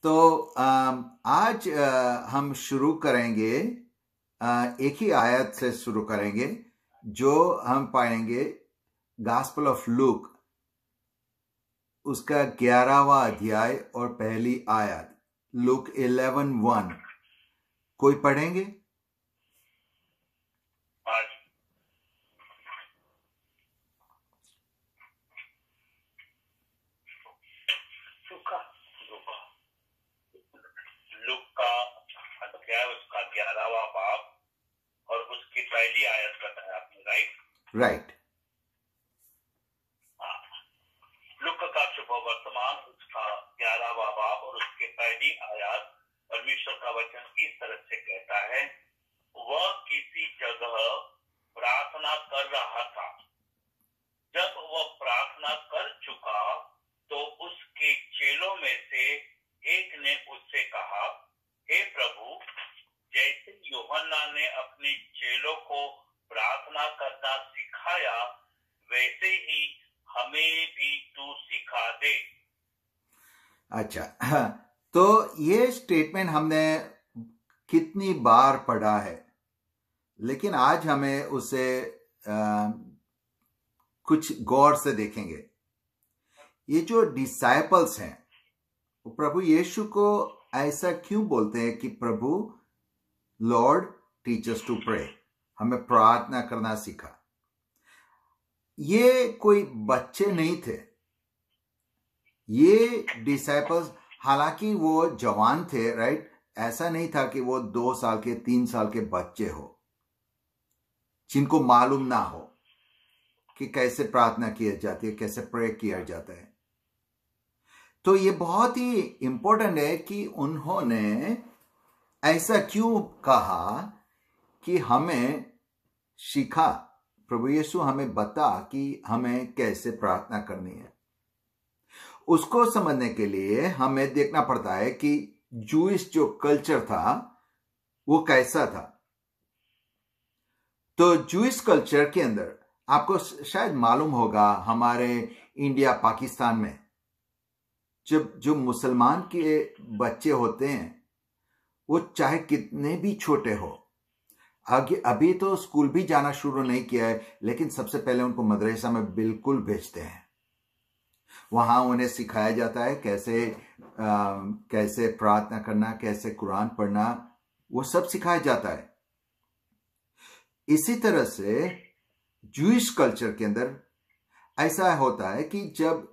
तो आज हम शुरू करेंगे, एक ही आयत से शुरू करेंगे जो हम पाएंगे गॉस्पेल ऑफ लूक, उसका 11वां अध्याय और पहली आयत, लूक 11:1। कोई पढ़ेंगे? लूक का अध्याय, उसका 11वां बाब और उसकी पहली आयत बताया आपने, राइट। लूक का शुभ वर्तमान, उसका 11वां बाब और उसके पहली आयत। परमेश्वर का वचन इस तरह से कहता है, वह किसी जगह प्रार्थना कर रहा था। जब वह प्रार्थना कर चुका तो उसके चेलों में से एक ने उससे कहा, हे प्रभु, जैसे यूहन्ना ने अपने चेलों को प्रार्थना करना सिखाया, वैसे ही हमें भी तू सिखा दे। अच्छा, तो ये स्टेटमेंट हमने कितनी बार पढ़ा है, लेकिन आज हमें उसे कुछ गौर से देखेंगे। ये जो डिसाइपल्स हैं, वो प्रभु यीशु को ऐसा क्यों बोलते हैं कि प्रभु, lord teach us to pray, हमें प्रार्थना करना सिखा। ये कोई बच्चे नहीं थे, ये डिसाइपल्स, हालांकि वो जवान थे, राइट। ऐसा नहीं था कि वो 2 साल के 3 साल के बच्चे हो जिनको मालूम ना हो कि कैसे प्रार्थना की जाती है, कैसे प्रे किया जाता है। तो ये बहुत ही इंपॉर्टेंट है कि उन्होंने ऐसा क्यों कहा कि हमें सिखा, प्रभु यीशु हमें बता कि हमें कैसे प्रार्थना करनी है। उसको समझने के लिए हमें देखना पड़ता है कि जूइश जो कल्चर था वो कैसा था। तो जूइश कल्चर के अंदर आपको शायद मालूम होगा, हमारे इंडिया पाकिस्तान में जब जो मुसलमान के बच्चे होते हैं, वो चाहे कितने भी छोटे हो, अभी तो स्कूल भी जाना शुरू नहीं किया है, लेकिन सबसे पहले उनको मदरसा में बिल्कुल भेजते हैं। वहां उन्हें सिखाया जाता है कैसे प्रार्थना करना, कैसे कुरान पढ़ना, वो सब सिखाया जाता है। इसी तरह से जूइश कल्चर के अंदर ऐसा होता है कि जब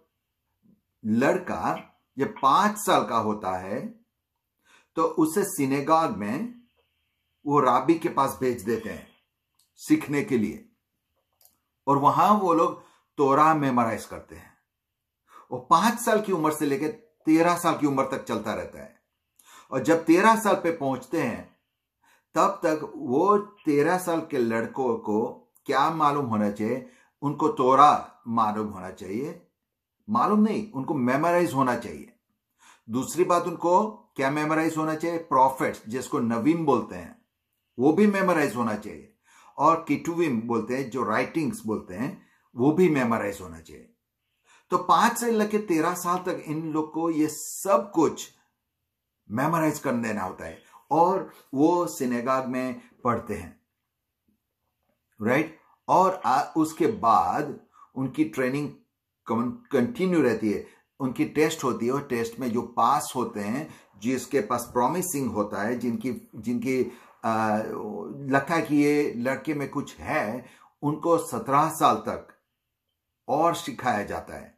लड़का जब 5 साल का होता है तो उसे सिनेगॉग में वो राबी के पास भेज देते हैं सीखने के लिए, और वहां वो लोग तोरा मेमोराइज करते हैं। वो 5 साल की उम्र से लेकर 13 साल की उम्र तक चलता रहता है, और जब 13 साल पे पहुंचते हैं तब तक वो 13 साल के लड़कों को क्या मालूम होना चाहिए? उनको तोरा मालूम होना चाहिए, मालूम नहीं, उनको मेमोराइज होना चाहिए। दूसरी बात, उनको क्या मेमोराइज होना चाहिए? प्रॉफिट्स, जिसको नवीम बोलते हैं, वो भी मेमोराइज होना चाहिए, और किटुविम बोलते हैं, जो राइटिंग्स बोलते हैं, वो भी मेमोराइज होना चाहिए। तो 5 से लेकर 13 साल तक इन लोग को ये सब कुछ मेमोराइज कर देना होता है, और वो सिनेगॉग में पढ़ते हैं, राइट। और उसके बाद उनकी ट्रेनिंग कंटिन्यू रहती है, उनकी टेस्ट होती है, और टेस्ट में जो पास होते हैं, जिसके पास प्रॉमिसिंग होता है, जिनकी लगता है कि ये लड़के में कुछ है, उनको 17 साल तक और सिखाया जाता है।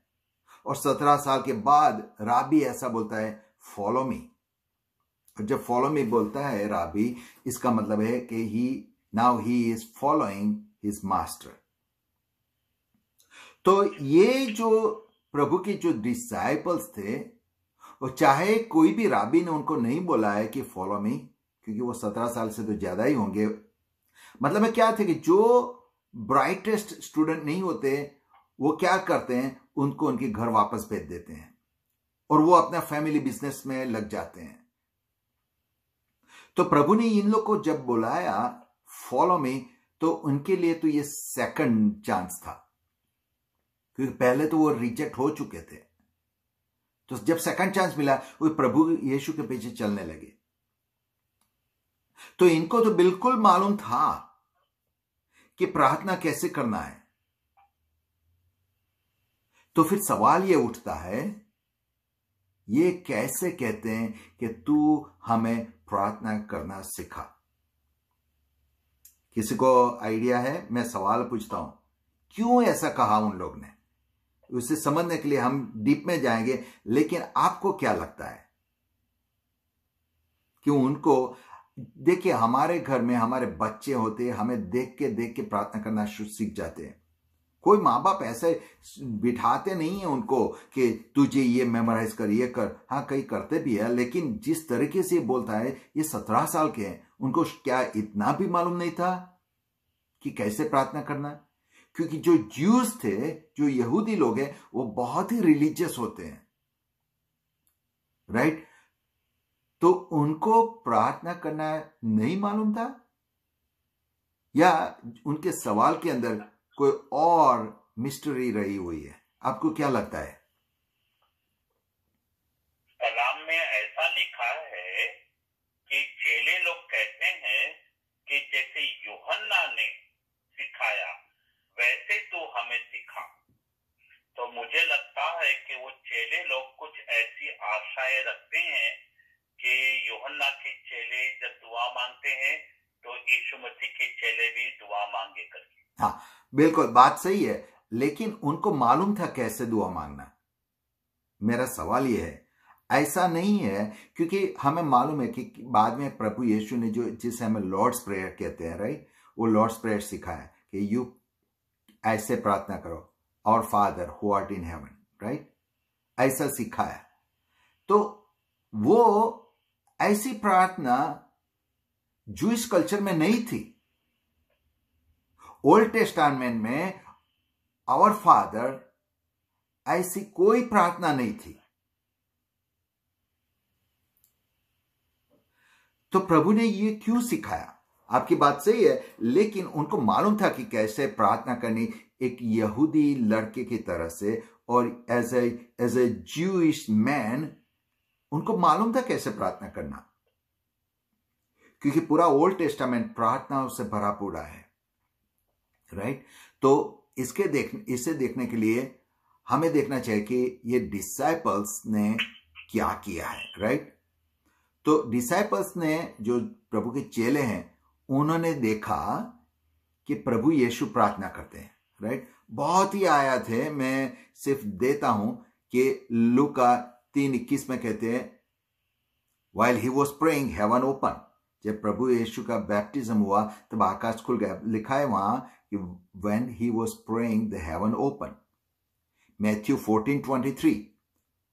और 17 साल के बाद राबी ऐसा बोलता है, फॉलो मी। और जब फॉलो मी बोलता है राबी, इसका मतलब है कि now he is following his master. तो ये जो प्रभु के जो डिसाइपल्स थे, वो चाहे कोई भी राबी ने उनको नहीं बोला है कि फॉलो मी, क्योंकि वो 17 साल से तो ज्यादा ही होंगे। मतलब है क्या थे कि जो ब्राइटेस्ट स्टूडेंट नहीं होते, वो क्या करते हैं, उनको उनके घर वापस भेज देते हैं, और वो अपना फैमिली बिजनेस में लग जाते हैं। तो प्रभु ने इन लोग को जब बुलाया फॉलो मी, तो उनके लिए तो ये सेकंड चांस था, क्योंकि पहले तो वो रिजेक्ट हो चुके थे। तो जब सेकंड चांस मिला वो प्रभु यीशु के पीछे चलने लगे। तो इनको तो बिल्कुल मालूम था कि प्रार्थना कैसे करना है। तो फिर सवाल ये उठता है, ये कैसे कहते हैं कि तू हमें प्रार्थना करना सिखा? किसी को आइडिया है? मैं सवाल पूछता हूं, क्यों ऐसा कहा उन लोग ने? उसे समझने के लिए हम डीप में जाएंगे, लेकिन आपको क्या लगता है कि उनको, देखिए हमारे घर में हमारे बच्चे होते हैं, हमें देख के प्रार्थना करना सीख जाते हैं। कोई माँ बाप ऐसे बिठाते नहीं है उनको कि तुझे ये मेमोराइज कर, ये कर। हाँ, कई करते भी है, लेकिन जिस तरीके से बोलता है, ये 17 साल के हैं, उनको क्या इतना भी मालूम नहीं था कि कैसे प्रार्थना करना? क्योंकि जो ज्यूज थे, जो यहूदी लोग हैं, वो बहुत ही रिलीजियस होते हैं, राइट? तो उनको प्रार्थना करना नहीं मालूम था, या उनके सवाल के अंदर कोई और मिस्ट्री रही हुई है? आपको क्या लगता है? कलाम में ऐसा लिखा है कि चेले लोग कहते हैं कि जैसे यूहन्ना ने सिखाया वैसे तो हमें सिखा। तो मुझे लगता है कि वो चेले लोग कुछ ऐसी आशाएं रखते हैं कि यूहन्ना के चेले जब दुआ मांगते हैं तो यीशु मसीह के चेले भी दुआ मांगे करके। हाँ, बिल्कुल बात सही है, लेकिन उनको मालूम था कैसे दुआ मांगना? मेरा सवाल यह है, ऐसा नहीं है, क्योंकि हमें मालूम है कि बाद में प्रभु यीशु ने जो, जिसे हमें लॉर्ड्स प्रेयर कहते हैं, राइट, वो लॉर्ड्स प्रेयर सिखाया कि यू ऐसे प्रार्थना करो, और father who art in haven, right, ऐसा सिखाया। तो वो ऐसी प्रार्थना जूइश कल्चर में नहीं थी। ओल्ड टेस्टामेंट में आवर फादर ऐसी कोई प्रार्थना नहीं थी। तो प्रभु ने ये क्यों सिखाया? आपकी बात सही है, लेकिन उनको मालूम था कि कैसे प्रार्थना करनी एक यहूदी लड़के की तरह से, और एज ए ज्यूइश मैन उनको मालूम था कैसे प्रार्थना करना, क्योंकि पूरा ओल्ड टेस्टामेंट प्रार्थनाओं से भरा पूरा है, राइट? तो इसे देखने के लिए हमें देखना चाहिए कि ये डिसाइपल्स ने क्या किया है, राइट? तो डिसाइपल्स ने, जो प्रभु के चेले हैं, उन्होंने देखा कि प्रभु यीशु प्रार्थना करते हैं, राइट? बहुत ही आयत है, मैं सिर्फ देता हूं कि लूका 3:21 में कहते हैं, while he was praying heaven open, जब प्रभु यीशु का बैप्टिज्म हुआ तब आकाश खुल गया। लिखा है वहां कि when he was praying the heaven open। Matthew 14:23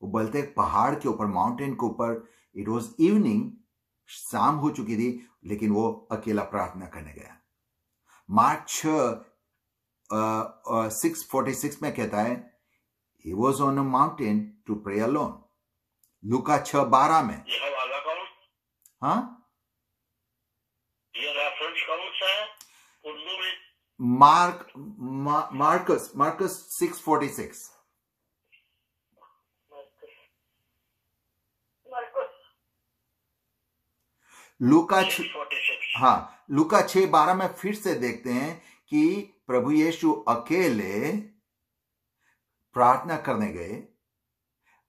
वो बोलते हैं पहाड़ के ऊपर, माउंटेन के ऊपर, इट वॉज इवनिंग, शाम हो चुकी थी, लेकिन वो अकेला प्रार्थना करने गया। मार्क 6:46 में कहता है he was on a mountain to pray alone। लूका 6:12 में, हाँ, ये रेफरेंस कौन सा है उर्दू में? मार्कस 6:46। लूका 6:46, हाँ, लूका 6:12 में फिर से देखते हैं कि प्रभु यीशु अकेले प्रार्थना करने गए,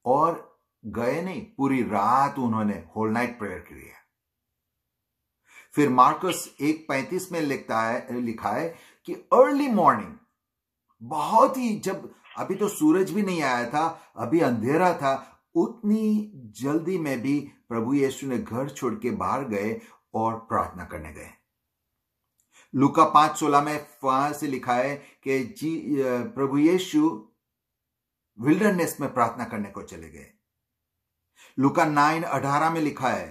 और गए नहीं, पूरी रात उन्होंने होल नाइट प्रेयर किया। फिर मार्कस 1:35 में लिखा है कि अर्ली मॉर्निंग, बहुत ही, जब अभी तो सूरज भी नहीं आया था, अभी अंधेरा था, उतनी जल्दी में भी प्रभु यीशु ने घर छोड़ के बाहर गए और प्रार्थना करने गए। लूका 5:16 में वहां से लिखा है कि प्रभु यीशु विल्डरनेस में प्रार्थना करने को चले गए। लूका 9:18 में लिखा है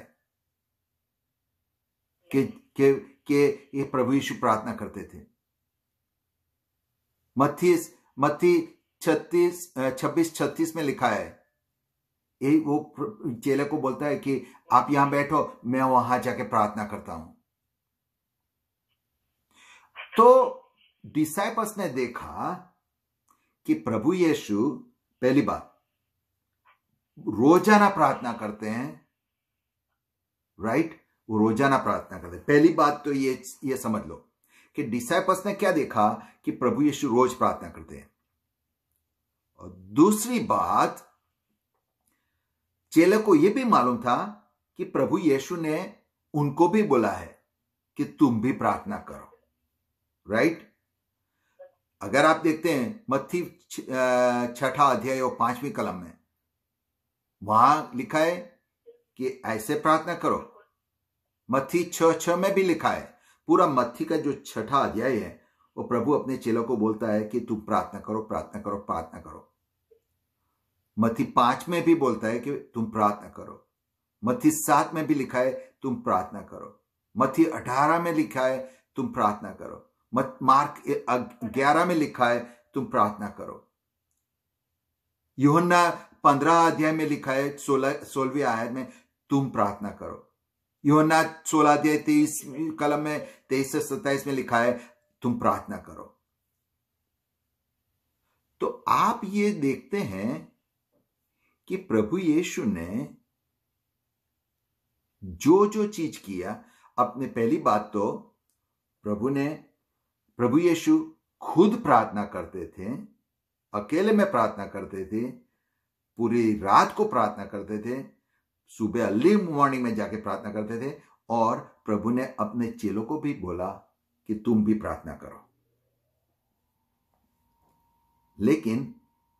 कि ये प्रभु यीशु प्रार्थना करते थे। मत्ती 26:36 में लिखा है, वो चेले को बोलता है कि आप यहां बैठो, मैं वहां जाके प्रार्थना करता हूं। तो डिसाइपल्स ने देखा कि प्रभु यीशु, पहली बात, रोजाना प्रार्थना करते हैं, राइट? वो रोजाना प्रार्थना करते हैं। पहली बात तो ये समझ लो कि डिसाइपल्स ने क्या देखा कि प्रभु यीशु रोज प्रार्थना करते हैं। और दूसरी बात, चेले को यह भी मालूम था कि प्रभु यीशु ने उनको भी बोला है कि तुम भी प्रार्थना करो, राइट? अगर आप देखते हैं मत्ती 6 अध्याय और 5वीं कलम में, वहां लिखा है कि ऐसे प्रार्थना करो। मत्ती 6:6 में भी लिखा है। पूरा मत्ती का जो 6 अध्याय है वो प्रभु अपने चेलों को बोलता है कि तुम प्रार्थना करो, प्रार्थना करो, प्रार्थना करो। मत्ती 5 में भी बोलता है कि तुम प्रार्थना करो। मत्ती 7 में भी लिखा है तुम प्रार्थना करो। मत्ती 18 में लिखा है तुम प्रार्थना करो। मार्क 11 में लिखा है तुम प्रार्थना करो। यूहन्ना 15 अध्याय में लिखा है 16वीं आयत में तुम प्रार्थना करो। यूहन्ना 16 अध्याय 23 कलम में 23 से 27 में लिखा है तुम प्रार्थना करो। तो आप ये देखते हैं कि प्रभु यीशु ने जो चीज किया, अपने पहली बात तो प्रभु यीशु खुद प्रार्थना करते थे, अकेले में प्रार्थना करते थे, पूरी रात को प्रार्थना करते थे, सुबह अर्ली मॉर्निंग में जाके प्रार्थना करते थे। और प्रभु ने अपने चेलों को भी बोला कि तुम भी प्रार्थना करो। लेकिन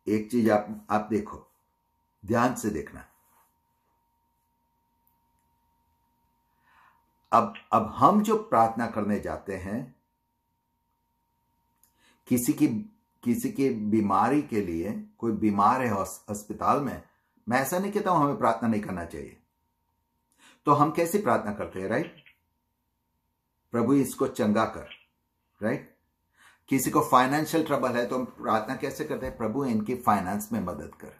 एक चीज आप देखो, ध्यान से देखना। अब हम जो प्रार्थना करने जाते हैं किसी की बीमारी के लिए, कोई बीमार है अस्पताल में, मैं ऐसा नहीं कहता हूं हमें प्रार्थना नहीं करना चाहिए। तो हम कैसे प्रार्थना करते हैं, राइट? प्रभु इसको चंगा कर, राइट? किसी को फाइनेंशियल ट्रबल है तो हम प्रार्थना कैसे करते हैं? प्रभु इनकी फाइनेंस में मदद कर।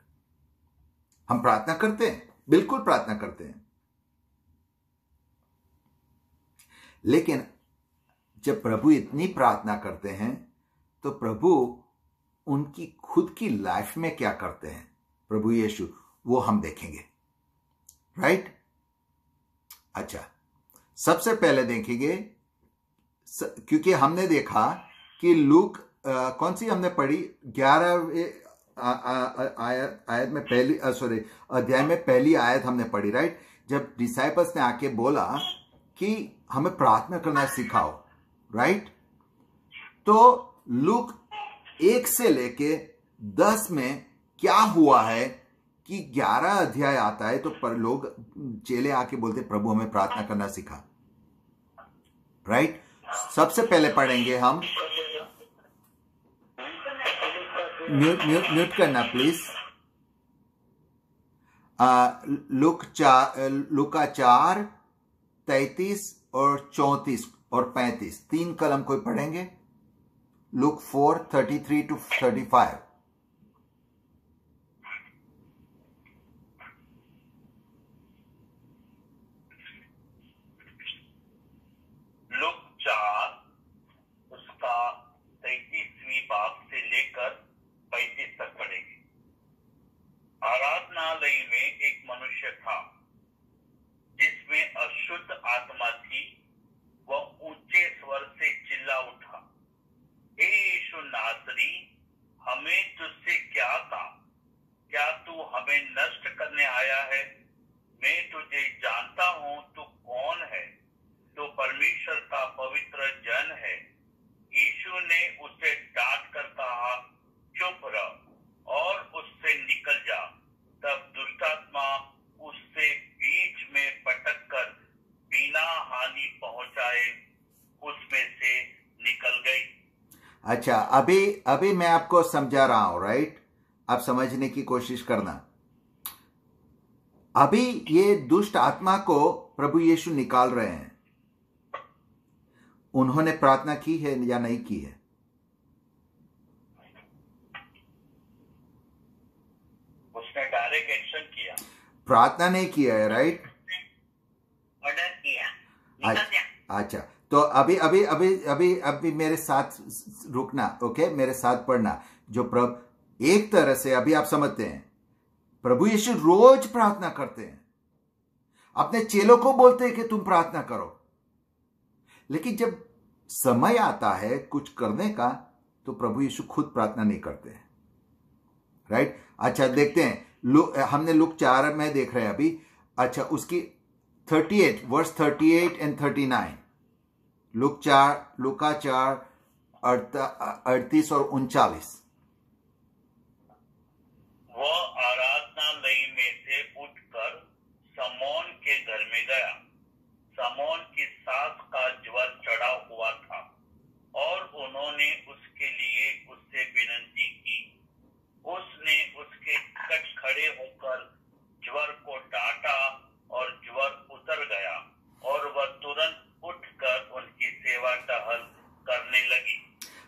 हम प्रार्थना करते हैं, बिल्कुल प्रार्थना करते हैं। लेकिन जब प्रभु इतनी प्रार्थना करते हैं तो प्रभु उनकी खुद की लाइफ में क्या करते हैं, प्रभु यीशु, वो हम देखेंगे, राइट? अच्छा, सबसे पहले देखेंगे, क्योंकि हमने देखा कि लूक कौन सी हमने पढ़ी, 11 आयत में पहली अध्याय में पहली आयत हमने पढ़ी, राइट? जब डिसाइपल्स ने आके बोला कि हमें प्रार्थना करना सिखाओ, राइट? तो लूक 1 से लेके 10 में क्या हुआ है कि 11 अध्याय आता है तो पर लोग चेले आके बोलते प्रभु हमें प्रार्थना करना सिखा, राइट? सबसे पहले पढ़ेंगे हम, म्यूट करना प्लीज, लूका 4, 33 और 34 और 35, 3 कलम कोई पढ़ेंगे? Look 4, 33 to 35। लूक 4 उसका 33वीं बाब से लेकर 35 तक पढ़ेंगे। आराधनालय में एक मनुष्य था जिसमें अशुद्ध आत्मा थी। वह ऊंचे स्वर से चिल्ला उठा, हे यीशु नासरी, हमें तुझसे क्या काम? क्या तू हमें नष्ट करने आया है? मैं तुझे जानता हूं तू कौन है, तो परमेश्वर का पवित्र जन है। यीशु ने उसे डांट कर कहा, चुप रह और उससे निकल जा। तब दुष्टात्मा उससे बीच में पटक कर बिना हानि पहुंचाए उसमें से निकल गई। अच्छा, अभी मैं आपको समझा रहा हूं, राइट? आप समझने की कोशिश करना। अभी ये दुष्ट आत्मा को प्रभु यीशु निकाल रहे हैं। उन्होंने प्रार्थना की है या नहीं की है? उसने डायरेक्ट एक्शन किया, प्रार्थना नहीं किया है, राइट? ऑर्डर किया, अच्छा, तो अभी मेरे साथ रुकना, ओके? मेरे साथ पढ़ना। जो प्रभु एक तरह से, अभी आप समझते हैं, प्रभु यीशु रोज प्रार्थना करते हैं, अपने चेलों को बोलते हैं कि तुम प्रार्थना करो, लेकिन जब समय आता है कुछ करने का तो प्रभु यीशु खुद प्रार्थना नहीं करते हैं। राइट? अच्छा, देखते हैं, हमने लूक 4 में देख रहे हैं अभी। अच्छा, उसकी 38 वर्स 38 एंड 39, लूका 4 38 और 39। वह आराधनालय में से उठकर समौन के घर में गया। समौन की सास का ज्वर चढ़ा हुआ था और उन्होंने उसके लिए उससे विनती की। उसने उसके निकट खड़े होकर ज्वर को डांटा और ज्वर उतर गया और वह तुरंत उठकर उनकी सेवा टहल करने लगी।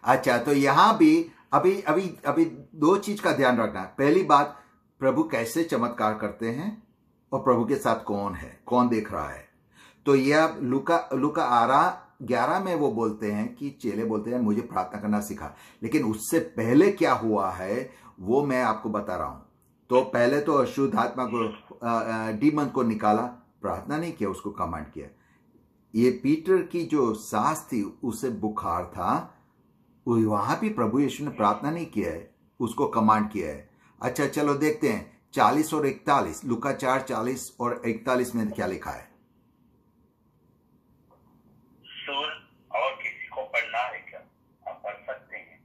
अच्छा, तो यहां भी अभी 2 चीज का ध्यान रखना है। पहली बात, प्रभु कैसे चमत्कार करते हैं और प्रभु के साथ कौन है, कौन देख रहा है। तो यह लूका 11 में वो बोलते हैं कि चेले बोलते हैं मुझे प्रार्थना करना सिखा, लेकिन उससे पहले क्या हुआ है वो मैं आपको बता रहा हूं। तो पहले तो अशुद्ध आत्मा को, डीमन को निकाला, प्रार्थना नहीं किया, उसको कमांड किया। ये पीटर की जो सास थी उसे बुखार था, वहां भी प्रभु यीशु ने प्रार्थना नहीं किया है, उसको कमांड किया है। अच्छा, चलो देखते हैं 40 और 41, लूका 4 40 और 41 में क्या लिखा है। और किसी को पढ़ना है क्या? आप पढ़ सकते हैं।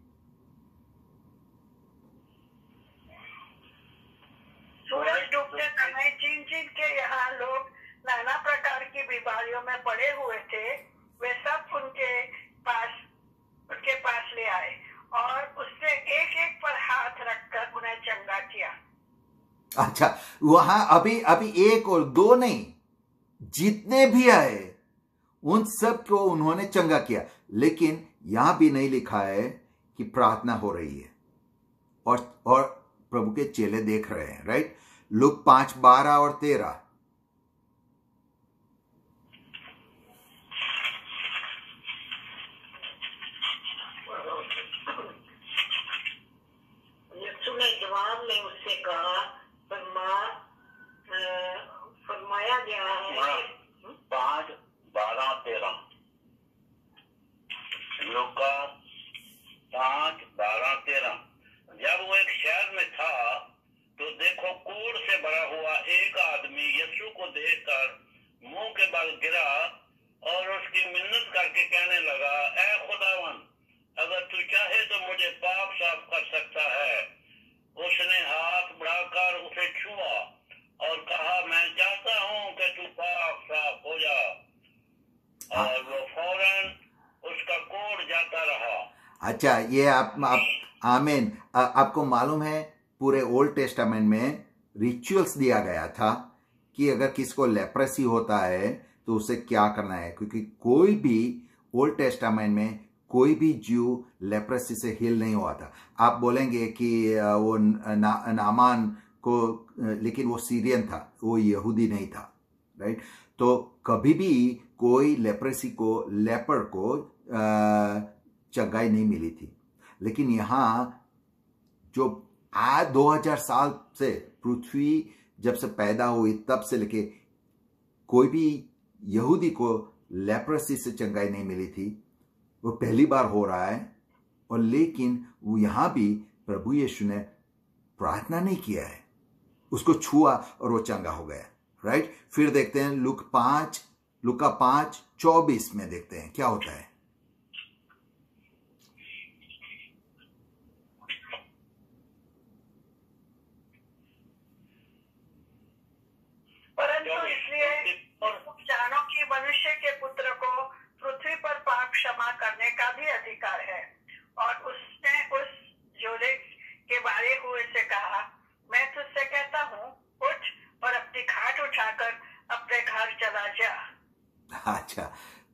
सूरज डूबते समय जिन जिन के यहाँ लोग नाना प्रकार की बीमारियों में पड़े हुए थे, वे सब उनके पास ले आए और उसने एक एक पर हाथ रखकर उन्हें चंगा किया। अच्छा, वहां अभी 1 और 2 नहीं, जितने भी आए उन सब को उन्होंने चंगा किया। लेकिन यहां भी नहीं लिखा है कि प्रार्थना हो रही है और प्रभु के चेले देख रहे हैं। राइट? लूक 5 12 और 13। यीशु ने जवाब में उससे कहा, फरमाया गया है 5 12 13। लूका 5 12 13। जब वो एक शहर में था तो देखो कूड़ से भरा हुआ एक आदमी यीशु को देखकर मुंह के बल गिरा और उसकी मिन्नत करके कहने लगा, ऐ खुदावन, अगर तू चाहे तो मुझे पाप साफ कर सकता है। उसने हाथ बढ़ाकर उसे छुआ और कहा, मैं चाहता हूं कि तू पाप साफ हो जा। और वो फौरन उसका कोढ़ जाता रहा। अच्छा, ये आमीन। आपको मालूम है पूरे ओल्ड टेस्टामेंट में रिचुअल्स दिया गया था कि अगर किसको लेप्रेसी होता है तो उसे क्या करना है, क्योंकि कोई भी ओल्ड टेस्टामेंट में कोई भी ज्यू लेप्रेसी से हील नहीं हुआ था। आप बोलेंगे कि वो नामान को, लेकिन वो सीरियन था, वो यहूदी नहीं था। राइट? तो कभी भी कोई लेप्रेसी को, लेपर को चंगाई नहीं मिली थी। लेकिन यहां जो आज 2000 साल से पृथ्वी जब से पैदा हुई तब से लेके कोई भी यहूदी को लेप्रेसी से चंगाई नहीं मिली थी, वो पहली बार हो रहा है। और लेकिन वो यहां भी प्रभु यीशु ने प्रार्थना नहीं किया है, उसको छुआ और वो चंगा हो गया। राइट? फिर देखते हैं लूका 5 24 में देखते हैं क्या होता है। परंतु इसलिए जानो कि मनुष्य के पुत्र को पृथ्वी पर पाप क्षमा करने का भी अधिकार है। और उसने उस जोड़े के बारे हुए से कहा, मैं तुझसे कहता हूँ, उठ और अपनी खाट उठाकर अपने घर चला जा। अच्छा,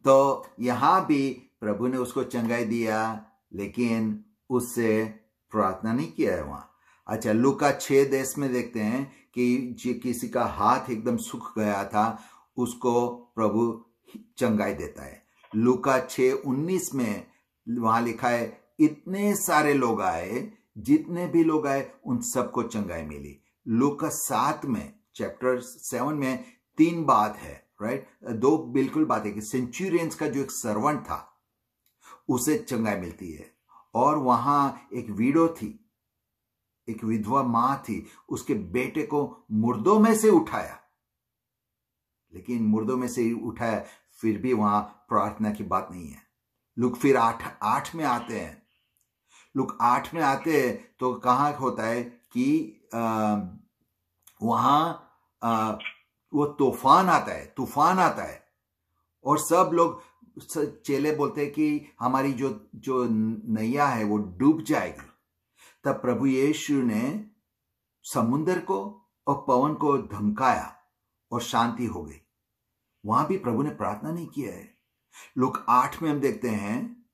तो यहां भी प्रभु ने उसको चंगाई दिया, लेकिन उससे प्रार्थना नहीं किया है वहां। अच्छा, लूका 6 देश में देखते हैं कि किसी का हाथ एकदम सूख गया था, उसको प्रभु चंगाई देता है। लूका 6:19 में वहां लिखा है, इतने सारे लोग आए, जितने भी लोग आए उन सबको चंगाई मिली। लूका 7 में, चैप्टर 7 में 3 बात है, राइट? 2 बिल्कुल बात है कि सेंचुरियंस का जो एक सर्वेंट था उसे चंगाई मिलती है, और वहां एक विडो थी, एक विधवा मां थी, उसके बेटे को मुर्दों में से उठाया, लेकिन मुर्दों में से उठाया, फिर भी वहां प्रार्थना की बात नहीं है। लूक फिर 8 में आते हैं, लूक 8 में आते हैं तो कहां होता है कि वहां वो तूफान आता है और सब लोग, चेले बोलते हैं कि हमारी जो नैया है वो डूब जाएगी। तब प्रभु यीशु ने समुद्र को और पवन को धमकाया और शांति हो गई। वहां भी प्रभु ने प्रार्थना नहीं किया है। लूक 8 में हम देखते हैं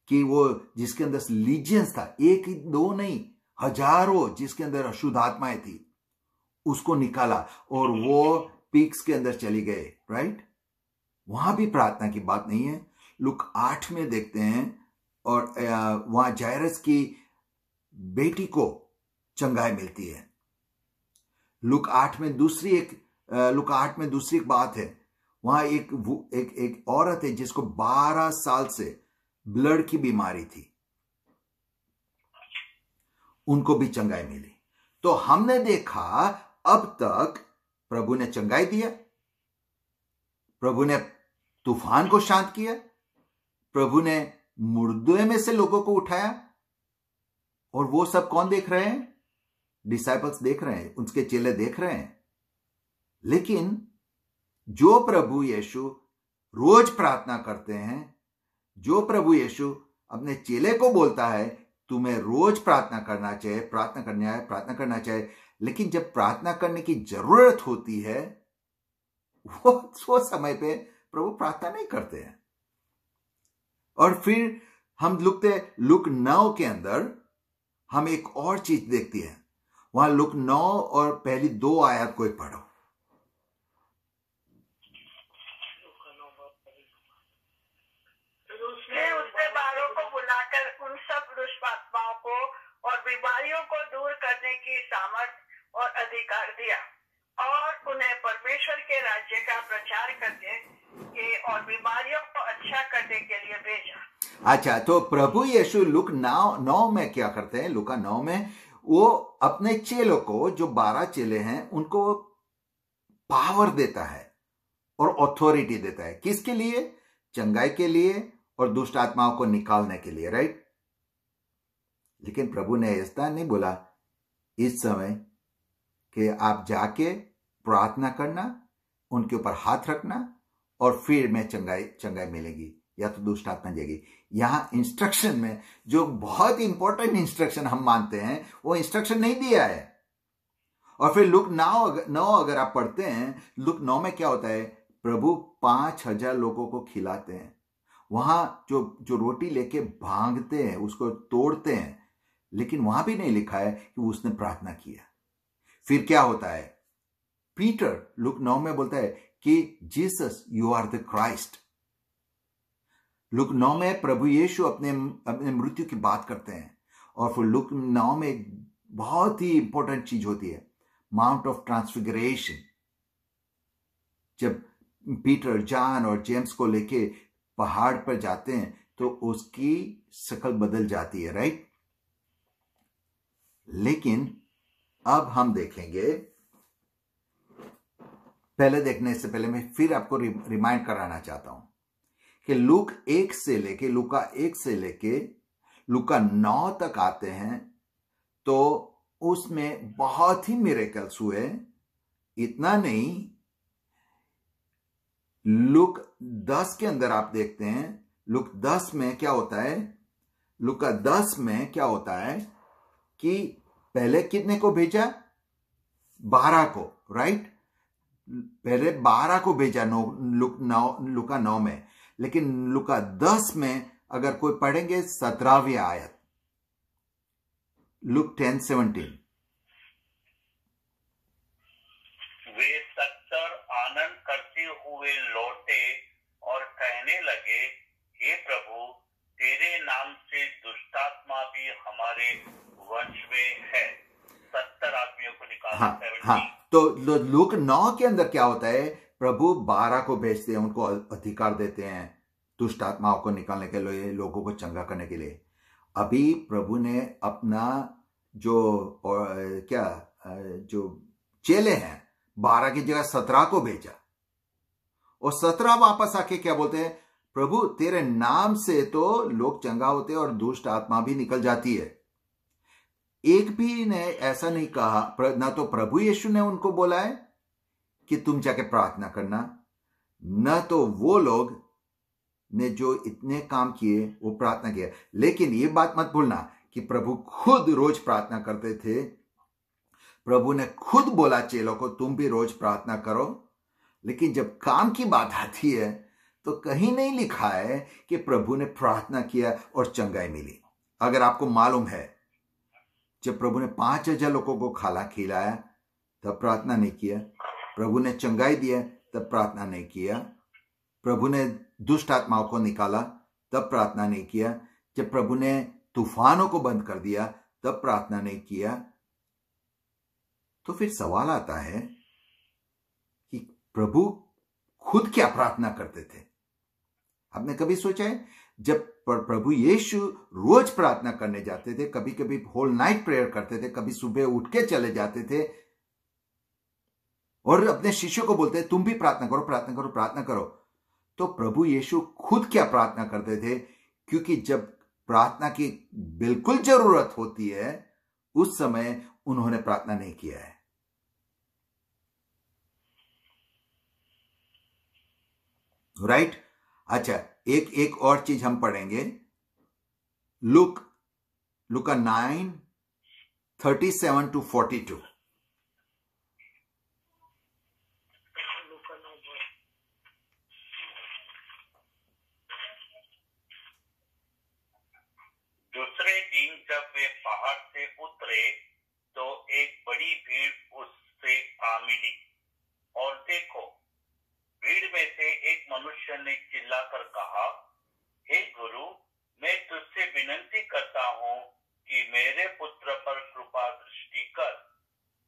कि वो जिसके अंदर लीजियंस था, 1 2 नहीं, हजारों जिसके अंदर अशुद्ध आत्माएं थी, उसको निकाला और वो पीक्स के अंदर चली गए, राइट? वहां भी प्रार्थना की बात नहीं है। लूक 8 में देखते हैं और वहां जायरस की बेटी को चंगाई मिलती है। लूक 8 में दूसरी एक बात है। वहां एक औरत है जिसको 12 साल से ब्लड की बीमारी थी, उनको भी चंगाई मिली। तो हमने देखा अब तक प्रभु ने चंगाई दिया, प्रभु ने तूफान को शांत किया, प्रभु ने मुर्दों में से लोगों को उठाया, और वो सब कौन देख रहे हैं? डिसाइपल्स देख रहे हैं, उसके चेले देख रहे हैं। लेकिन जो प्रभु यीशु रोज प्रार्थना करते हैं, जो प्रभु यीशु अपने चेले को बोलता है तुम्हें रोज प्रार्थना करना चाहिए, लेकिन जब प्रार्थना करने की जरूरत होती है वो समय पे प्रभु प्रार्थना नहीं करते हैं। और फिर हम लूक 9 के अंदर हम एक और चीज देखती है। वहां लूक 9 और पहली 2 आयत को पढ़ो। उसने 12 को बुलाकर उन सब दुष्ट आत्माओं को और बीमारियों को दूर करने की सामर्थ और अधिकार दिया, और उन्हें परमेश्वर के राज्य का प्रचार करने के और बीमारियों को अच्छा करने के लिए भेजा। अच्छा, तो प्रभु यीशु लूक 9 में क्या करते हैं? लूका 9 में वो अपने चेलों को, जो 12 चेले हैं, उनको पावर देता है और अथॉरिटी देता है। किसके लिए? चंगाई के लिए और दुष्ट आत्माओं को निकालने के लिए, राइट? लेकिन प्रभु ने ऐसा नहीं बोला इस समय कि आप जाके प्रार्थना करना, उनके ऊपर हाथ रखना और फिर मैं चंगाई मिलेगी या तो दुष्ट आत्मा जाएगी। यहां इंस्ट्रक्शन में जो बहुत इंपॉर्टेंट इंस्ट्रक्शन हम मानते हैं, वो इंस्ट्रक्शन नहीं दिया है। और फिर लूक 9 अगर आप पढ़ते हैं, लूक 9 में क्या होता है? प्रभु 5000 लोगों को खिलाते हैं। वहां जो रोटी लेके भांगते हैं, उसको तोड़ते हैं, लेकिन वहां भी नहीं लिखा है कि उसने प्रार्थना किया। फिर क्या होता है? पीटर लूक 9 में बोलता है कि Jesus you are the Christ. Luke 9 में प्रभु यीशु अपने मृत्यु की बात करते हैं। और फिर लूक 9 में एक बहुत ही इंपॉर्टेंट चीज होती है, माउंट ऑफ ट्रांसफिगरेशन। जब पीटर, जॉन और जेम्स को लेके पहाड़ पर जाते हैं तो उसकी शक्ल बदल जाती है, राइट? लेकिन अब हम देखेंगे, पहले देखने से पहले मैं फिर आपको रिमाइंड कराना चाहता हूं कि लूका 1 से लेके लूका 9 तक आते हैं तो उसमें बहुत ही मिरेकल्स हुए। इतना नहीं, लूक 10 के अंदर आप देखते हैं, लूक 10 में क्या होता है? लूका 10 में क्या होता है कि पहले कितने को भेजा? 12 को, राइट? पहले 12 को भेजा लूका 9 में। लेकिन लूका 10 में अगर कोई पढ़ेंगे 17वीं आयत, लूक 10:17, वे 70 आनंद करते हुए लौटे और कहने लगे, हे प्रभु, तेरे नाम से दुष्टात्मा भी हमारे वंश में है, 70 आदमियों को निकाला। हाँ, 70। हाँ, तो लूक 9 के अंदर क्या होता है, प्रभु 12 को भेजते हैं, उनको अधिकार देते हैं दुष्ट आत्माओं को निकालने के लिए, लोगों को चंगा करने के लिए। अभी प्रभु ने अपना जो जो चेले हैं 12 की जगह 17 को भेजा, और 17 वापस आके क्या बोलते हैं, प्रभु तेरे नाम से तो लोग चंगा होते हैं और दुष्ट आत्मा भी निकल जाती है। एक भी ने ऐसा नहीं कहा, ना तो प्रभु यीशु ने उनको बोला है कि तुम जाके प्रार्थना करना, न तो वो लोग ने जो इतने काम किए वो प्रार्थना किया। लेकिन ये बात मत भूलना कि प्रभु खुद रोज प्रार्थना करते थे। प्रभु ने खुद बोला चेलों को तुम भी रोज प्रार्थना करो। लेकिन जब काम की बात आती है तो कहीं नहीं लिखा है कि प्रभु ने प्रार्थना किया और चंगाई मिली। अगर आपको मालूम है, जब प्रभु ने 5000 लोगों को खाना खिलाया तब प्रार्थना नहीं किया, प्रभु ने चंगाई दिया तब प्रार्थना नहीं किया, प्रभु ने दुष्ट आत्माओं को निकाला तब प्रार्थना नहीं किया, जब प्रभु ने तूफानों को बंद कर दिया तब प्रार्थना नहीं किया। तो फिर सवाल आता है कि प्रभु खुद क्या प्रार्थना करते थे? आपने कभी सोचा है? जब प्रभु यीशु रोज प्रार्थना करने जाते थे, कभी कभी होल नाइट प्रेयर करते थे, कभी सुबह उठ के चले जाते थे और अपने शिष्यों को बोलते तुम भी प्रार्थना करो, प्रार्थना करो, प्रार्थना करो। तो प्रभु यीशु खुद क्या प्रार्थना करते थे? क्योंकि जब प्रार्थना की बिल्कुल जरूरत होती है उस समय उन्होंने प्रार्थना नहीं किया है। राइट? अच्छा, एक और चीज हम पढ़ेंगे, लुका 9:37-42। दूसरे दिन जब वे पहाड़ से उतरे तो एक बड़ी भीड़ उससे आ मिली, और देखो भीड़ में से एक मनुष्य ने चिल्लाकर कहा, हे गुरु, मैं तुझसे विनती करता हूँ कि मेरे पुत्र पर कृपा दृष्टि कर,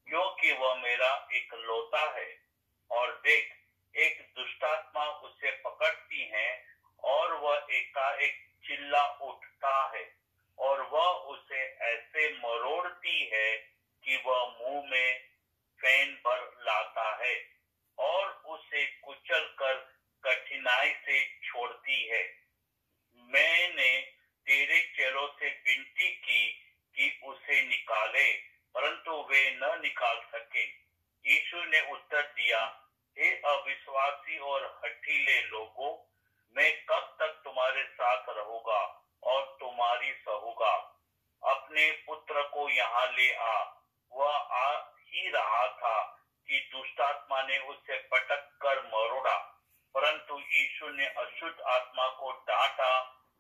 क्योंकि वह मेरा इकलौता है, और देख एक दुष्टात्मा उसे पकड़ती है और वह एकाएक चिल्ला उठता है, और वह उसे ऐसे मरोड़ती है कि वह मुंह में फेन भर लाता है और उसे कुचल कर कठिनाई से छोड़ती है। मैंने तेरे चेलों से विनती की कि उसे निकाले, परंतु वे न निकाल सके। यीशु ने उत्तर दिया, हे अविश्वासी और हठीले लोगों, मैं कब तक तुम्हारे साथ रहूंगा और तुम्हारी सहूंगा। अपने पुत्र को यहाँ ले आ। वह आ ही रहा था कि दुष्टात्मा ने उसे पटक कर मरोड़ा, परंतु यीशु ने अशुद्ध आत्मा को डांटा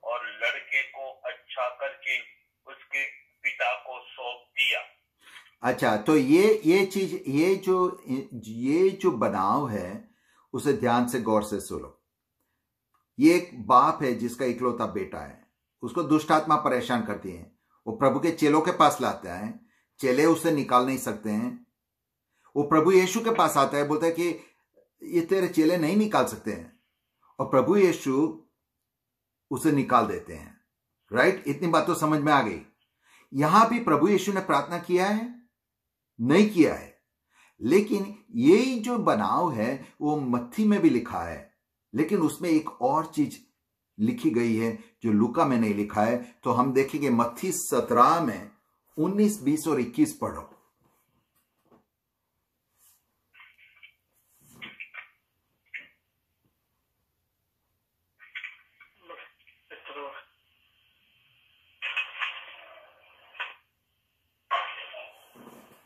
और लड़के को अच्छा करके उसके पिता को सौंप दिया। अच्छा, तो ये चीज, ये जो बनाव है उसे ध्यान से गौर से सुनो। ये एक बाप है जिसका इकलौता बेटा है, उसको दुष्ट आत्मा परेशान करती है। वो प्रभु के चेलों के पास लाता है, चेले उसे निकाल नहीं सकते हैं। वो प्रभु यीशु के पास आता है, बोलता है कि ये तेरे चेले नहीं निकाल सकते हैं, और प्रभु यीशु उसे निकाल देते हैं। राइट? इतनी बात तो समझ में आ गई। यहां भी प्रभु यीशु ने प्रार्थना किया है? नहीं किया है। लेकिन ये जो बनाव है वो मत्ती में भी लिखा है, लेकिन उसमें एक और चीज लिखी गई है जो लूका में नहीं लिखा है। तो हम देखेंगे मत्ती 17 में 19, 20 और 21 पढ़ो।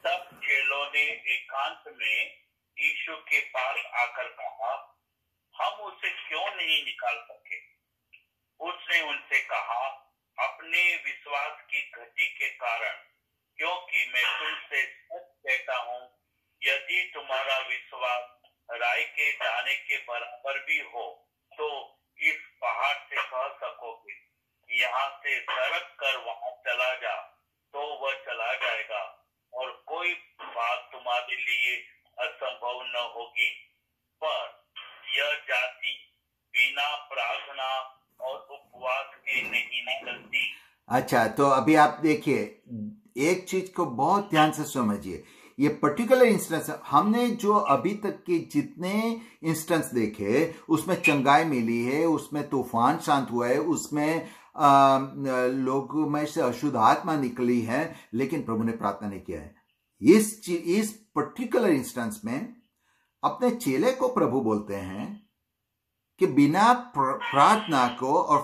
तब चेलों ने एकांत में यीशु के पास आकर कहा, हम उसे क्यों नहीं निकाल सके? उसने उनसे कहा, अपने विश्वास की घटी के कारण, क्योंकि मैं तुमसे सच कहता हूँ, यदि तुम्हारा विश्वास राई के दाने के बराबर भी हो तो इस पहाड़ से कह सकोगे, यहाँ से सरक कर वहां चला जा, तो वह चला जाएगा, और कोई लिए असंभव न होगी, पर यह जाति बिना प्रार्थना और उपवास के नहीं निकलती। अच्छा, तो अभी आप देखिए, एक चीज को बहुत ध्यान से समझिए। ये पर्टिकुलर इंस्टेंस, हमने जो अभी तक के जितने इंस्टेंस देखे उसमें चंगाई मिली है, उसमें तूफान शांत हुआ है, उसमें लोगों में से अशुद्ध आत्मा निकली है, लेकिन प्रभु ने प्रार्थना नहीं किया है। इस पर्टिकुलर इंस्टेंस में अपने चेले को प्रभु बोलते हैं कि बिना प्रार्थना को और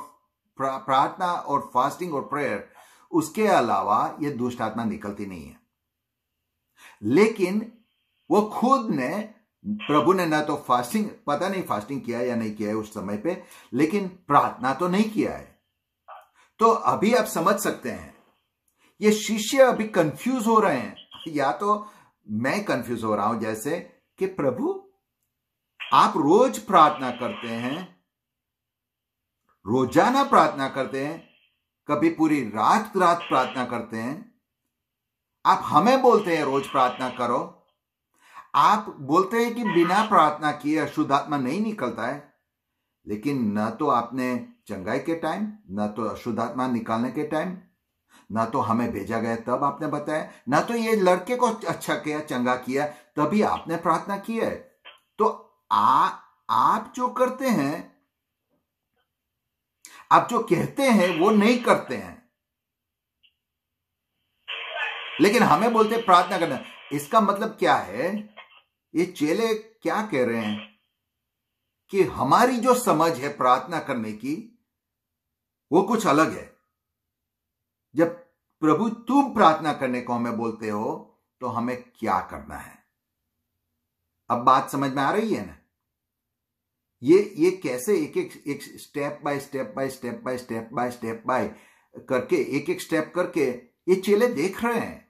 प्रार्थना और फास्टिंग और प्रेयर, उसके अलावा ये दुष्ट आत्मा निकलती नहीं है। लेकिन वो खुद ने, प्रभु ने ना तो फास्टिंग, पता नहीं फास्टिंग किया या नहीं किया है उस समय पे, लेकिन प्रार्थना तो नहीं किया है। तो अभी आप समझ सकते हैं, ये शिष्य अभी कंफ्यूज हो रहे हैं, या तो मैं कंफ्यूज हो रहा हूं, जैसे कि प्रभु आप रोज प्रार्थना करते हैं, रोजाना प्रार्थना करते हैं, कभी पूरी रात प्रार्थना करते हैं, आप हमें बोलते हैं रोज प्रार्थना करो, आप बोलते हैं कि बिना प्रार्थना किए अशुद्ध आत्मा नहीं निकलता है, लेकिन न तो आपने चंगाई के टाइम, न तो अशुद्ध आत्मा निकालने के टाइम, न तो हमें भेजा गया तब आपने बताया, न तो ये लड़के को अच्छा किया, चंगा किया, तभी आपने प्रार्थना की है। तो आप जो करते हैं, आप जो कहते हैं वो नहीं करते हैं, लेकिन हमें बोलते हैं प्रार्थना करना। इसका मतलब क्या है? ये चेले क्या कह रहे हैं कि हमारी जो समझ है प्रार्थना करने की वो कुछ अलग है। जब प्रभु तुम प्रार्थना करने को हमें बोलते हो तो हमें क्या करना है? अब बात समझ में आ रही है ना? ये कैसे एक स्टेप बाय करके, एक स्टेप करके ये चेले देख रहे हैं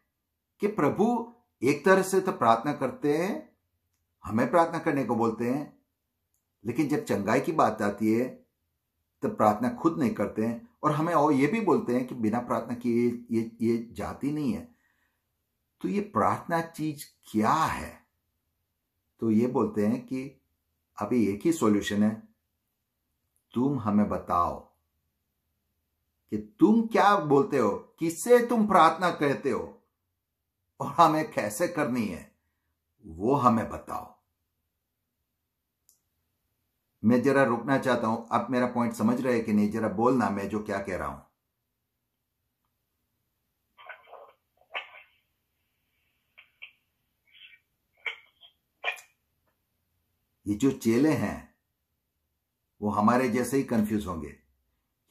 कि प्रभु एक तरह से तो प्रार्थना करते हैं, हमें प्रार्थना करने को बोलते हैं, लेकिन जब चंगाई की बात आती है तब प्रार्थना खुद नहीं करते हैं, और हमें और ये भी बोलते हैं कि बिना प्रार्थना किए ये जाती नहीं है। तो ये प्रार्थना चीज क्या है? तो ये बोलते हैं कि अभी एक ही सॉल्यूशन है, तुम हमें बताओ कि तुम क्या बोलते हो, किससे तुम प्रार्थना कहते हो, और हमें कैसे करनी है वो हमें बताओ। मैं जरा रुकना चाहता हूं, आप मेरा पॉइंट समझ रहे हैं कि नहीं? जरा बोलना मैं जो क्या कह रहा हूं। ये जो चेले हैं वो हमारे जैसे ही कंफ्यूज होंगे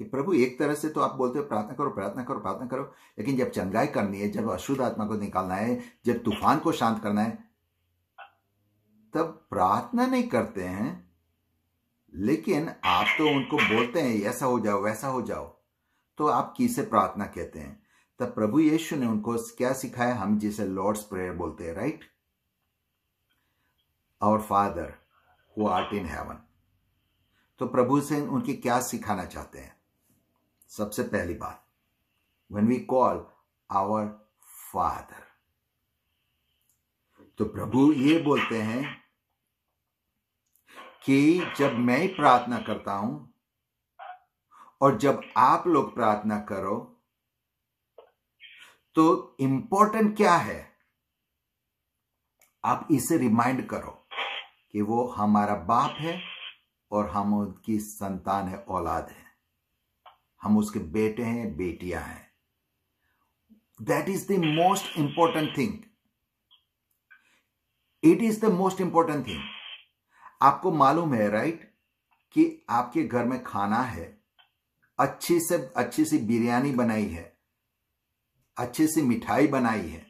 कि प्रभु एक तरह से तो आप बोलते हो प्रार्थना करो प्रार्थना करो प्रार्थना करो, लेकिन जब चंगाई करनी है, जब अशुद्ध आत्मा को निकालना है, जब तूफान को शांत करना है, तब प्रार्थना नहीं करते हैं। लेकिन आप तो उनको बोलते हैं ऐसा हो जाओ वैसा हो जाओ, तो आप किसे प्रार्थना कहते हैं? तब प्रभु यीशु ने उनको क्या सिखाया? हम जिसे लॉर्ड्स प्रेयर बोलते हैं, right? Our father who art in heaven. तो प्रभु से उनकी क्या सिखाना चाहते हैं? सबसे पहली बात, when we call our father, तो प्रभु ये बोलते हैं कि जब मैं प्रार्थना करता हूं और जब आप लोग प्रार्थना करो, तो इंपॉर्टेंट क्या है? आप इसे रिमाइंड करो कि वो हमारा बाप है और हम उसकी संतान है, औलाद है, हम उसके बेटे हैं, बेटियां हैं। That is the most important thing. It is the most important thing. आपको मालूम है, राइट, कि आपके घर में खाना है, अच्छी से अच्छी सी बिरयानी बनाई है, अच्छी सी मिठाई बनाई है,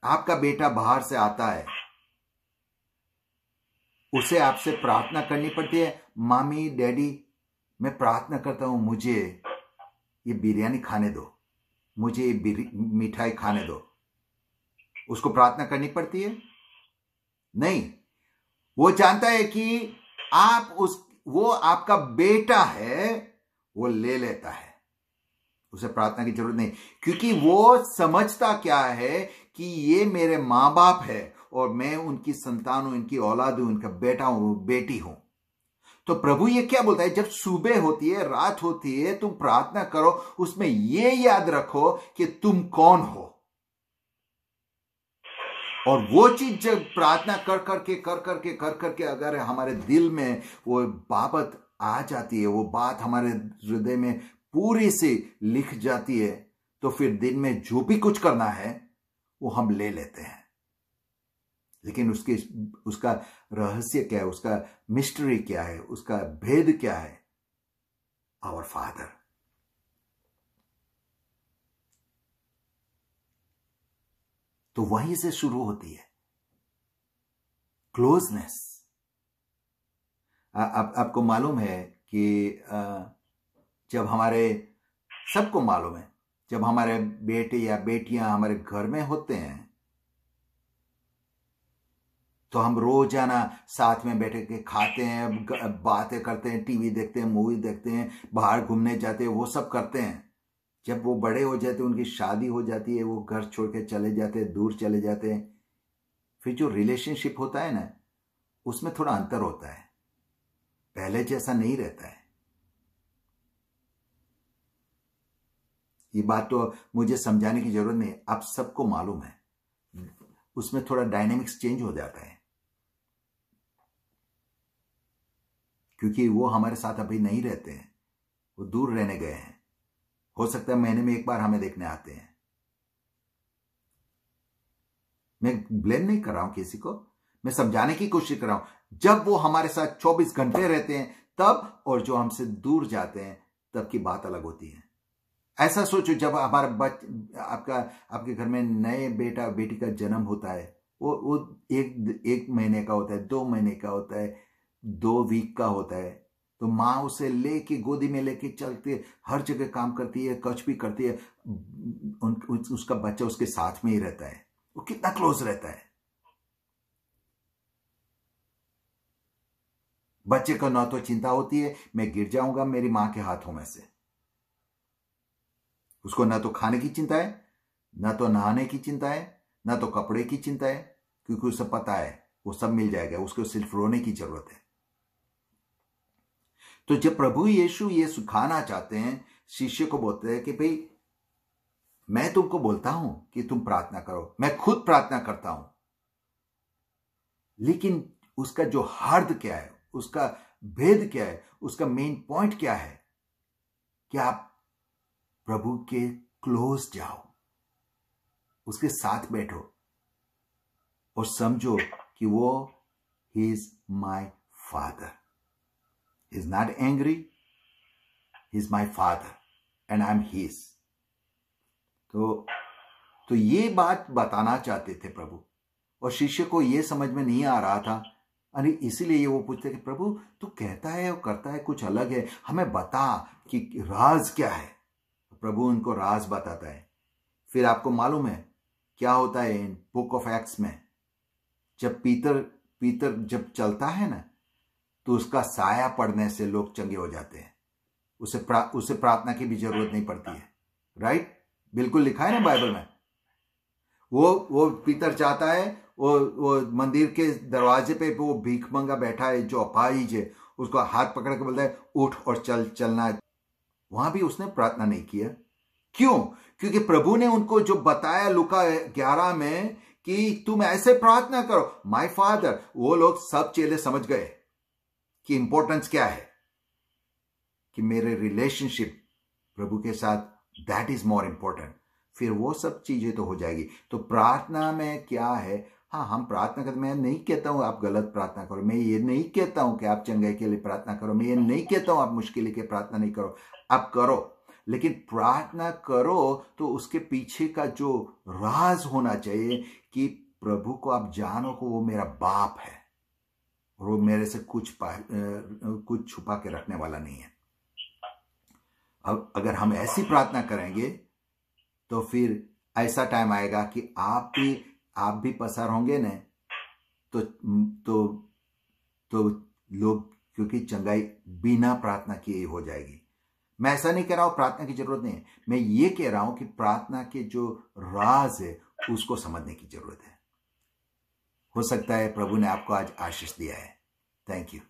आपका बेटा बाहर से आता है, उसे आपसे प्रार्थना करनी पड़ती है, मामी डैडी मैं प्रार्थना करता हूं मुझे ये बिरयानी खाने दो, मुझे ये मिठाई खाने दो। उसको प्रार्थना करनी पड़ती है? नहीं। वो जानता है कि वो आपका बेटा है, वो ले लेता है, उसे प्रार्थना की जरूरत नहीं, क्योंकि वो समझता क्या है कि ये मेरे मां बाप है और मैं उनकी संतान हूं, इनकी औलाद हूं, इनका बेटा हूं, बेटी हूं। तो प्रभु ये क्या बोलता है, जब सुबह होती है, रात होती है, तुम प्रार्थना करो, उसमें ये याद रखो कि तुम कौन हो। और वो चीज जब प्रार्थना कर करके अगर हमारे दिल में वो बाबत आ जाती है, वो बात हमारे हृदय में पूरी से लिख जाती है, तो फिर दिन में जो भी कुछ करना है वो हम ले लेते हैं। लेकिन उसका रहस्य क्या है, उसका मिस्ट्री क्या है, उसका भेद क्या है? Our father. तो वहीं से शुरू होती है क्लोजनेस। आपको मालूम है कि जब सबको मालूम है, जब हमारे बेटे या बेटियां हमारे घर में होते हैं तो हम रोजाना साथ में बैठ के खाते हैं, बातें करते हैं, टीवी देखते हैं, मूवी देखते हैं, बाहर घूमने जाते हैं, वो सब करते हैं। जब वो बड़े हो जाते हैं, उनकी शादी हो जाती है, वो घर छोड़ के चले जाते हैं, दूर चले जाते हैं, फिर जो रिलेशनशिप होता है ना, उसमें थोड़ा अंतर होता है, पहले जैसा नहीं रहता है। ये बात तो मुझे समझाने की जरूरत नहीं, आप सबको मालूम है। उसमें थोड़ा डायनेमिक्स चेंज हो जाता है, क्योंकि वो हमारे साथ अभी नहीं रहते हैं, वो दूर रहने गए हैं। हो सकता है महीने में एक बार हमें देखने आते हैं। मैं ब्लेम नहीं कर रहा हूं किसी को, मैं समझाने की कोशिश कर रहा हूं। जब वो हमारे साथ 24 घंटे रहते हैं तब, और जो हमसे दूर जाते हैं तब की बात अलग होती है। ऐसा सोचो, जब हमारा आपके घर में नए बेटा बेटी का जन्म होता है, वो एक महीने का होता है, 2 महीने का होता है, 2 वीक का होता है, तो माँ उसे लेके गोदी में लेके चलती है, हर जगह काम करती है, कुछ भी करती है, उसका बच्चा उसके साथ में ही रहता है। वो कितना क्लोज रहता है। बच्चे को ना तो चिंता होती है मैं गिर जाऊंगा मेरी मां के हाथों में से, उसको ना तो खाने की चिंता है, ना तो नहाने की चिंता है, ना तो कपड़े की चिंता है, क्योंकि उसे पता है वो सब मिल जाएगा, उसको सिर्फ रोने की जरूरत है। तो जब प्रभु यीशु ये सिखाना चाहते हैं, शिष्य को बोलते हैं कि भाई मैं तुमको बोलता हूं कि तुम प्रार्थना करो, मैं खुद प्रार्थना करता हूं, लेकिन उसका जो हर्द क्या है, उसका भेद क्या है, उसका मेन पॉइंट क्या है, कि आप प्रभु के क्लोज जाओ, उसके साथ बैठो और समझो कि वो he is my father. He is not angry. He is my father and I am his. तो ये बात बताना चाहते थे प्रभु, और शिष्य को ये समझ में नहीं आ रहा था, अरे इसीलिए वो पूछते कि प्रभु तू कहता है और करता है कुछ अलग है, हमें बता कि राज क्या है। प्रभु उनको राज बताता है। फिर आपको मालूम है क्या होता है इन बुक ऑफ एक्ट्स में, जब पीतर जब चलता है ना, तो उसका साया पड़ने से लोग चंगे हो जाते हैं, उसे प्रार्थना की भी जरूरत नहीं पड़ती है। राइट, बिल्कुल लिखा है ना बाइबल में। वो पीतर चाहता है, वो मंदिर के दरवाजे पे वो भीख मंगा बैठा है जो अपाहिज है, उसको हाथ पकड़ के बोलता है उठ और चलना है। वहां भी उसने प्रार्थना नहीं किया। क्यों? क्योंकि प्रभु ने उनको जो बताया लूका 11 में कि तुम ऐसे प्रार्थना करो, माय फादर, वो लोग सब चेले समझ गए कि इंपॉर्टेंस क्या है, कि मेरे रिलेशनशिप प्रभु के साथ, दैट इज मोर इंपॉर्टेंट। फिर वो सब चीजें तो हो जाएगी। तो प्रार्थना में क्या है, हाँ हम प्रार्थना करते, मैं नहीं कहता हूं आप गलत प्रार्थना करो, मैं ये नहीं कहता हूं कि आप चंगाई के लिए प्रार्थना करो, मैं ये नहीं कहता हूं आप मुश्किल के प्रार्थना नहीं करो, आप करो, लेकिन प्रार्थना करो तो उसके पीछे का जो राज होना चाहिए कि प्रभु को आप जानो को वो मेरा बाप है और वो मेरे से कुछ छुपा के रखने वाला नहीं है। अब अगर हम ऐसी प्रार्थना करेंगे तो फिर ऐसा टाइम आएगा कि आप भी पसार होंगे न, तो लोग, क्योंकि चंगाई बिना प्रार्थना किए हो जाएगी। मैं ऐसा नहीं कह रहा हूं प्रार्थना की जरूरत नहीं है, मैं ये कह रहा हूं कि प्रार्थना के जो राज है उसको समझने की जरूरत है। हो सकता है प्रभु ने आपको आज आशीष दिया है। Thank you.